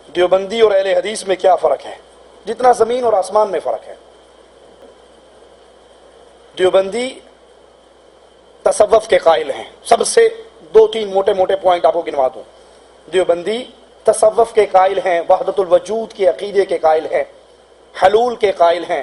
دیوبندی اور اہل حدیث میں کیا فرق ہے؟ جتنا زمین اور آسمان میں فرق ہے۔ دیوبندی تصوف کے قائل ہیں، سب سے دو تین موٹے موٹے پوائنٹ آپ کو گنوا دوں۔ دیوبندی تصوف کے قائل ہیں، وحدت الوجود کے عقیدے کے قائل ہیں، حلول کے قائل ہیں۔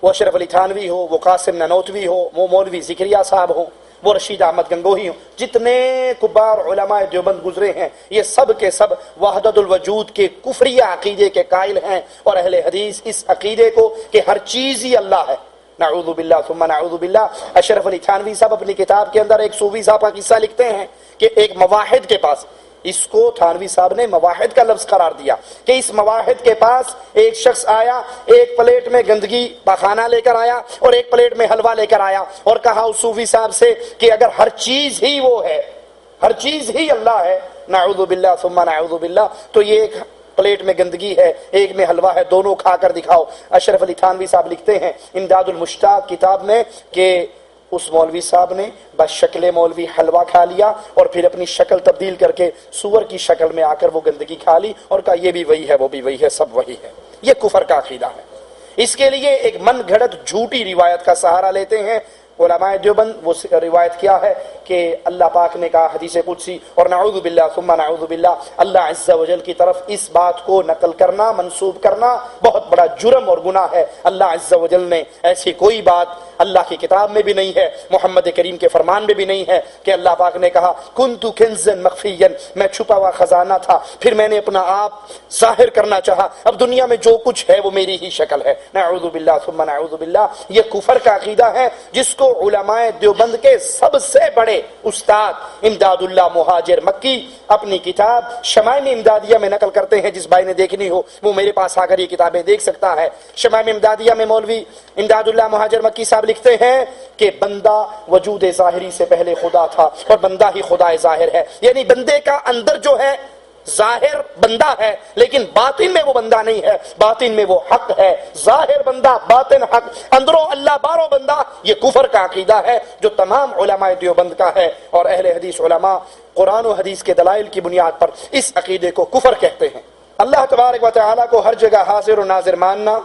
وہ اشرف علی تھانوی ہو، وہ قاسم نانوتوی ہو، وہ مولوی زکریا صاحب ہو، وہ رشید احمد گنگوہی ہو، جتنے کبار علماء دیوبند گزرے ہیں یہ سب کے سب وحدت الوجود کے کفریہ عقیدے کے قائل ہیں، اور اہل حدیث اس عقیدے کو کہ ہر چیز ہی اللہ ہے، نعوذ باللہ ثم نعوذ باللہ۔ اشرف علی تھانوی صاحب اپنی کتاب کے اندر ایک صوفی صاحب کا قصہ لکھتے ہیں کہ ایک مواحد کے پاس، اس کو تھانوی صاحب نے مواحد کا لفظ قرار دیا کہ اس مواحد کے پاس ایک شخص آیا، ایک پلیٹ میں گندگی پاخانہ لے کر آیا اور ایک پلیٹ میں حلوہ لے کر آیا، اور کہا اس صوفی صاحب سے کہ اگر ہر چیز ہی وہ ہے، ہر چیز ہی اللہ ہے، نعوذ باللہ ثم نعوذ باللہ، تو یہ ایک پلیٹ میں گندگی ہے، ایک میں حلوہ ہے، دونوں کھا کر دکھاؤ۔ اشرف علی تھانوی صاحب لکھتے ہیں امداد المشتاق کتاب میں کہ اس مولوی صاحب نے بس شکل مولوی حلوہ کھا لیا اور پھر اپنی شکل تبدیل کر کے سور کی شکل میں آ کر وہ گندگی کھا لی اور کہا یہ بھی وہی ہے، وہ بھی وہی ہے، سب وہی ہے۔ یہ کفر کا عقیدہ ہے۔ اس کے لیے ایک من گھڑت جھوٹی روایت کا سہارا لیتے ہیں علماء دیوبند۔ وہ روایت کیا ہے کہ اللہ پاک نے کہا حدیث قدسی، اور نعوذ باللہ ثم نعوذ باللہ، اللہ عز و جل کی طرف اس بات کو نقل کرنا، منسوب کرنا بہت بڑا جرم اور گناہ ہے۔ اللہ عز و جل نے ایسی کوئی بات اللہ کی کتاب میں بھی نہیں ہے، محمد کریم کے فرمان میں بھی نہیں ہے کہ اللہ پاک نے کہا کنت کنزا مخفیا، میں چھپا ہوا خزانہ تھا، پھر میں نے اپنا آپ ظاہر کرنا چاہا، اب دنیا میں جو کچھ ہے وہ میری ہی شکل ہے۔ نعوذ باللہ ثم نعوذ باللہ، یہ کفر کا عقیدہ ہے جس کو علماء دیوبند کے سب سے بڑے استاد امداد اللہ مہاجر مکی اپنی کتاب شمائم امدادیہ میں نقل کرتے ہیں۔ جس بھائی نے دیکھنی ہو وہ میرے پاس آ کر یہ کتابیں دیکھ سکتا ہے۔ شمائم امدادیہ میں مولوی امداد اللہ مہاجر مکی صاحب لکھتے ہیں کہ بندہ وجود ظاہری سے پہلے خدا تھا اور بندہ ہی خدا ظاہر ہے، یعنی بندے کا اندر جو ہے ظاہر بندہ ہے لیکن باطن میں وہ بندہ نہیں ہے، باطن میں وہ حق ہے، ظاہر بندہ باطن حق، اندروں اللہ باروں بندہ۔ یہ کفر کا عقیدہ ہے جو تمام علماء دیوبند کا ہے، اور اہل حدیث علماء قرآن و حدیث کے دلائل کی بنیاد پر اس عقیدے کو کفر کہتے ہیں۔ اللہ تبارک و تعالیٰ کو ہر جگہ حاضر و ناظر ماننا